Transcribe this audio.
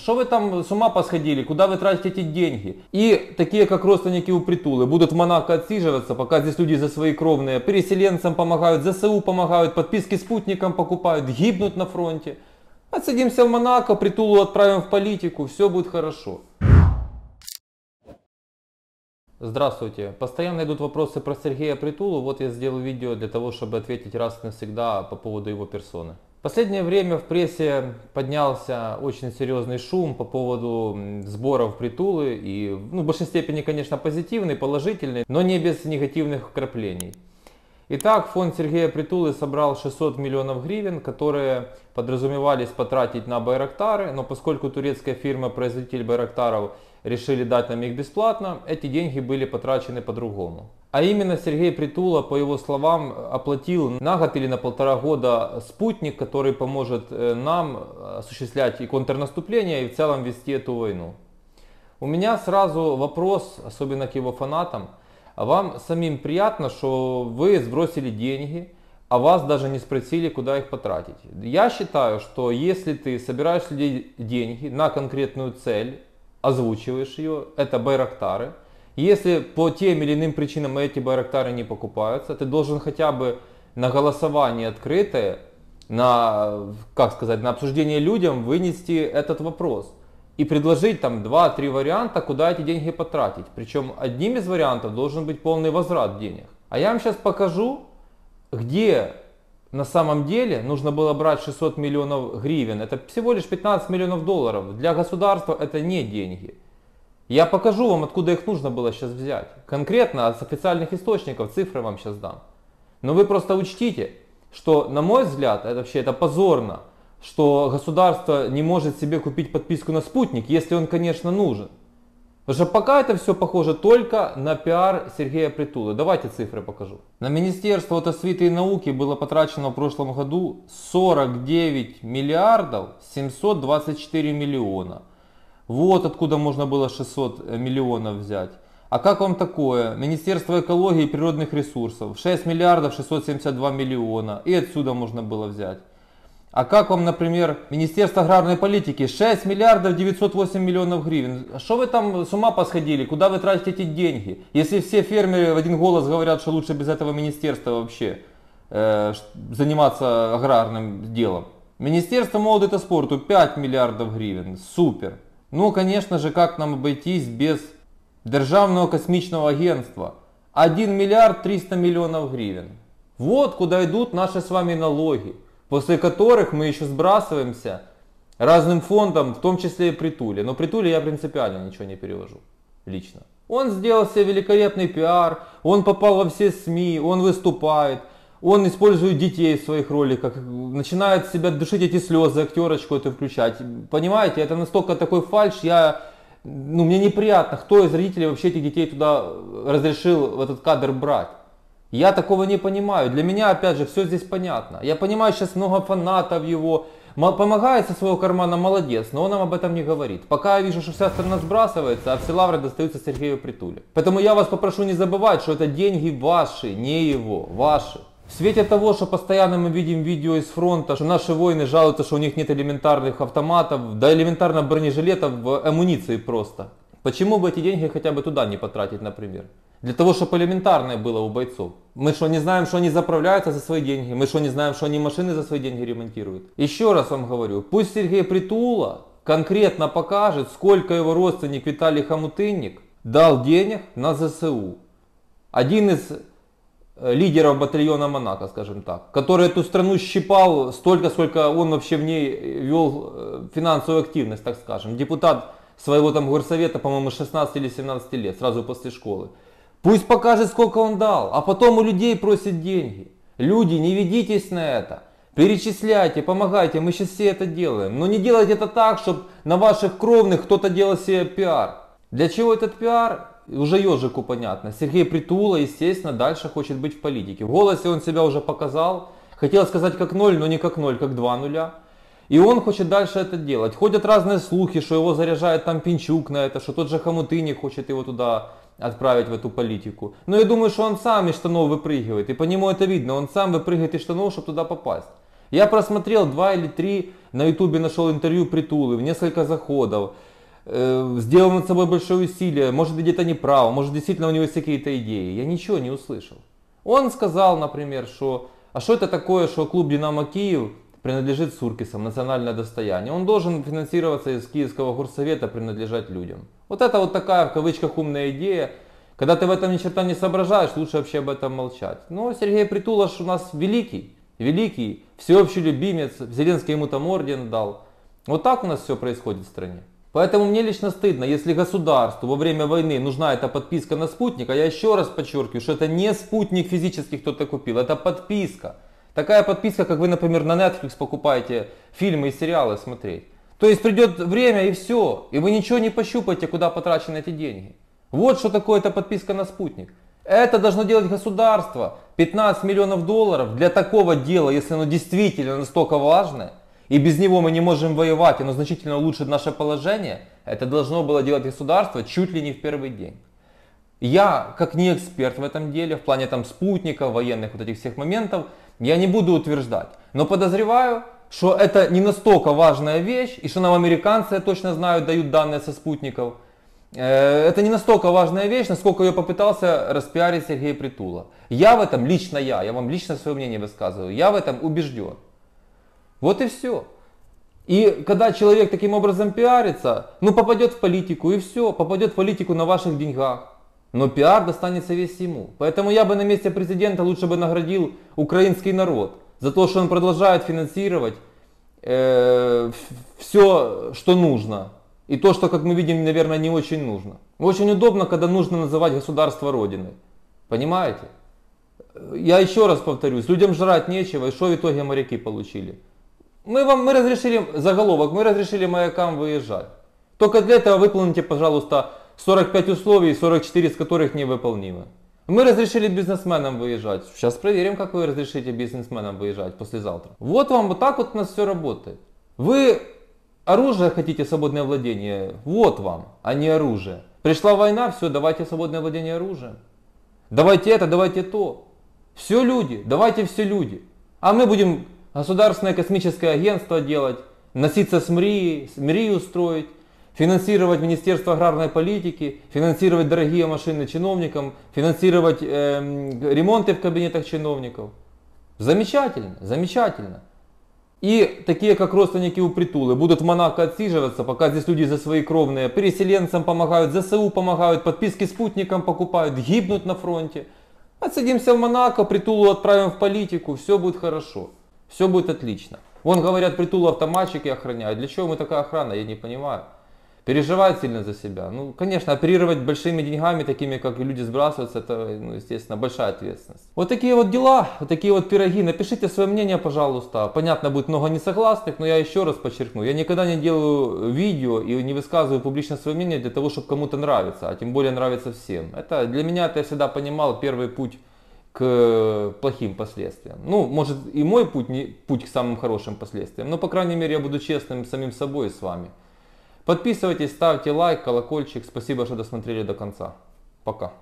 Что вы там с ума посходили? Куда вы тратите эти деньги? И такие, как родственники у Притулы, будут в Монако отсиживаться, пока здесь люди за свои кровные, переселенцам помогают, ЗСУ помогают, подписки спутникам покупают, гибнут на фронте. Отсидимся в Монако, Притулу отправим в политику, все будет хорошо. Здравствуйте. Постоянно идут вопросы про Сергея Притулу. Вот я сделал видео для того, чтобы ответить раз и навсегда по поводу его персоны. В последнее время в прессе поднялся очень серьезный шум по поводу сборов Притулы. И в большей степени, конечно, позитивный, положительный, но не без негативных вкраплений. Итак, фонд Сергея Притулы собрал 600 миллионов гривен, которые подразумевались потратить на Байрактары, но поскольку турецкая фирма-производитель Байрактаров решили дать нам их бесплатно, эти деньги были потрачены по-другому. А именно Сергей Притула, по его словам, оплатил на год или на 1,5 года спутник, который поможет нам осуществлять и контрнаступление, и в целом вести эту войну. У меня сразу вопрос, особенно к его фанатам. А вам самим приятно, что вы сбросили деньги, а вас даже не спросили, куда их потратить? Я считаю, что если ты собираешь людей деньги на конкретную цель, озвучиваешь ее, это Байрактары. Если по тем или иным причинам эти Байрактары не покупаются, ты должен хотя бы на голосование открытое, на обсуждение людям вынести этот вопрос. И предложить там 2-3 варианта, куда эти деньги потратить. Причем одним из вариантов должен быть полный возврат денег. А я вам сейчас покажу, где на самом деле нужно было брать 600 миллионов гривен. Это всего лишь 15 миллионов долларов. Для государства это не деньги. Я покажу вам, откуда их нужно было сейчас взять. Конкретно с официальных источников цифры вам сейчас дам. Но вы просто учтите, что, на мой взгляд, это позорно, что государство не может себе купить подписку на спутник, если он, конечно, нужен. Потому что пока это все похоже только на пиар Сергея Притулы. Давайте цифры покажу. На Министерство освиты и науки было потрачено в прошлом году 49 миллиардов 724 миллиона. Вот откуда можно было 600 миллионов взять. А как вам такое? Министерство экологии и природных ресурсов 6 миллиардов 672 миллиона. И отсюда можно было взять. А как вам, например, Министерство аграрной политики 6 миллиардов 908 миллионов гривен? Что вы там с ума посходили? Куда вы тратите эти деньги? Если все фермеры в один голос говорят, что лучше без этого министерства вообще заниматься аграрным делом. Министерство молодости и спорту 5 миллиардов гривен. Супер. Ну, конечно же, как нам обойтись без Державного космичного агентства? 1 миллиард 300 миллионов гривен. Вот куда идут наши с вами налоги, после которых мы еще сбрасываемся разным фондам, в том числе и Притуле. Но Притуле я принципиально ничего не перевожу, лично. Он сделал себе великолепный пиар, он попал во все СМИ, он выступает, он использует детей в своих роликах, начинает себя душить эти слезы, актерочку эту включать. Понимаете, это настолько такой фальшь, мне неприятно, кто из родителей вообще этих детей туда разрешил в этот кадр брать. Я такого не понимаю. Для меня, опять же, все здесь понятно. Я понимаю, сейчас много фанатов его. Помогает со своего кармана, молодец, но он нам об этом не говорит. Пока я вижу, что вся страна сбрасывается, а все лавры достаются Сергею Притуле. Поэтому я вас попрошу не забывать, что это деньги ваши, не его, ваши. В свете того, что постоянно мы видим видео из фронта, что наши воины жалуются, что у них нет элементарных автоматов, да элементарно бронежилетов, в амуниции просто. Почему бы эти деньги хотя бы туда не потратить, например? Для того, чтобы элементарное было у бойцов. Мы что, не знаем, что они заправляются за свои деньги? Мы что, не знаем, что они машины за свои деньги ремонтируют? Еще раз вам говорю, пусть Сергей Притула конкретно покажет, сколько его родственник Виталий Хомутынник дал денег на ЗСУ. Один из лидеров батальона Монако, скажем так, который эту страну щипал столько, сколько он вообще в ней вел финансовую активность, так скажем. Депутат своего там горсовета, по-моему, 16 или 17 лет, сразу после школы. Пусть покажет, сколько он дал, а потом у людей просит деньги. Люди, не ведитесь на это. Перечисляйте, помогайте, мы сейчас все это делаем. Но не делайте это так, чтобы на ваших кровных кто-то делал себе пиар. Для чего этот пиар? Уже ежику понятно. Сергей Притула, естественно, дальше хочет быть в политике. В голосе он себя уже показал. Хотел сказать как 0, но не как 0, как 2 нуля. И он хочет дальше это делать. Ходят разные слухи, что его заряжает там Пинчук на это, что тот же Хомутынник хочет его туда отправить, в эту политику. Но я думаю, что он сам из штанов выпрыгивает. И по нему это видно. Он сам выпрыгивает из штанов, чтобы туда попасть. Я просмотрел 2 или 3, на ютубе нашел интервью Притулы, в несколько заходов, сделал над собой большое усилие, может где-то неправ, может действительно у него есть какие-то идеи. Я ничего не услышал. Он сказал, например, что а что это такое, что клуб «Динамо Киев» принадлежит Суркисам, национальное достояние. Он должен финансироваться из Киевского горсовета, принадлежать людям. Вот это вот такая в кавычках умная идея. Когда ты в этом ни черта не соображаешь, лучше вообще об этом молчать. Но Сергей Притула у нас великий, всеобщий любимец, Зеленский ему там орден дал. Вот так у нас все происходит в стране. Поэтому мне лично стыдно, если государству во время войны нужна эта подписка на спутник, а я еще раз подчеркиваю, что это не спутник физически кто-то купил, это подписка. Такая подписка, как вы, например, на Netflix покупаете фильмы и сериалы смотреть. То есть придет время и все, и вы ничего не пощупаете, куда потрачены эти деньги. Вот что такое эта подписка на спутник. Это должно делать государство. 15 миллионов долларов для такого дела, если оно действительно настолько важное, и без него мы не можем воевать, оно значительно улучшит наше положение, это должно было делать государство чуть ли не в первый день. Я, как не эксперт в этом деле, в плане там спутников, военных вот этих всех моментов, я не буду утверждать. Но подозреваю, что это не настолько важная вещь, и что нам американцы, я точно знаю, дают данные со спутников. Это не настолько важная вещь, насколько ее попытался распиарить Сергей Притула. Я в этом, лично я вам лично свое мнение высказываю, я в этом убежден. Вот и все. И когда человек таким образом пиарится, попадет в политику и все, попадет в политику на ваших деньгах. Но пиар достанется весь ему. Поэтому я бы на месте президента лучше бы наградил украинский народ за то, что он продолжает финансировать все, что нужно. И то, что, как мы видим, наверное, не очень нужно. Очень удобно, когда нужно называть государство родиной. Понимаете? Я еще раз повторюсь, людям жрать нечего, и что в итоге моряки получили? Мы разрешили, заголовок, мы разрешили маякам выезжать. Только для этого выполните, пожалуйста, 45 условий, 44 из которых невыполнимы. Мы разрешили бизнесменам выезжать. Сейчас проверим, как вы разрешите бизнесменам выезжать послезавтра. Вот вам, вот так вот у нас все работает. Вы оружие хотите, свободное владение? Вот вам, а не оружие. Пришла война, все, давайте свободное владение оружием. Давайте это, давайте то. Все люди, давайте все люди. А мы будем государственное космическое агентство делать, носиться с МРИ устроить, финансировать Министерство аграрной политики, финансировать дорогие машины чиновникам, финансировать ремонты в кабинетах чиновников. Замечательно, замечательно. И такие, как родственники у Притулы, будут в Монако отсиживаться, пока здесь люди за свои кровные, переселенцам помогают, ЗСУ помогают, подписки спутникам покупают, гибнут на фронте. Отсидимся в Монако, Притулу отправим в политику, все будет хорошо, все будет отлично. Вон говорят, Притулу автоматчики охраняют. Для чего мы такая охрана, я не понимаю. Переживает сильно за себя. Конечно, оперировать большими деньгами, такими, как люди сбрасываются, это, естественно, большая ответственность. Вот такие вот дела, вот такие вот пироги. Напишите свое мнение, пожалуйста. Понятно, будет много несогласных, но я еще раз подчеркну. Я никогда не делаю видео и не высказываю публично свое мнение для того, чтобы кому-то нравиться, а тем более нравится всем. Это для меня, это я всегда понимал, первый путь к плохим последствиям. Может и мой путь не путь к самым хорошим последствиям, но, по крайней мере, я буду честным с самим собой и с вами. Подписывайтесь, ставьте лайк, колокольчик. Спасибо, что досмотрели до конца. Пока.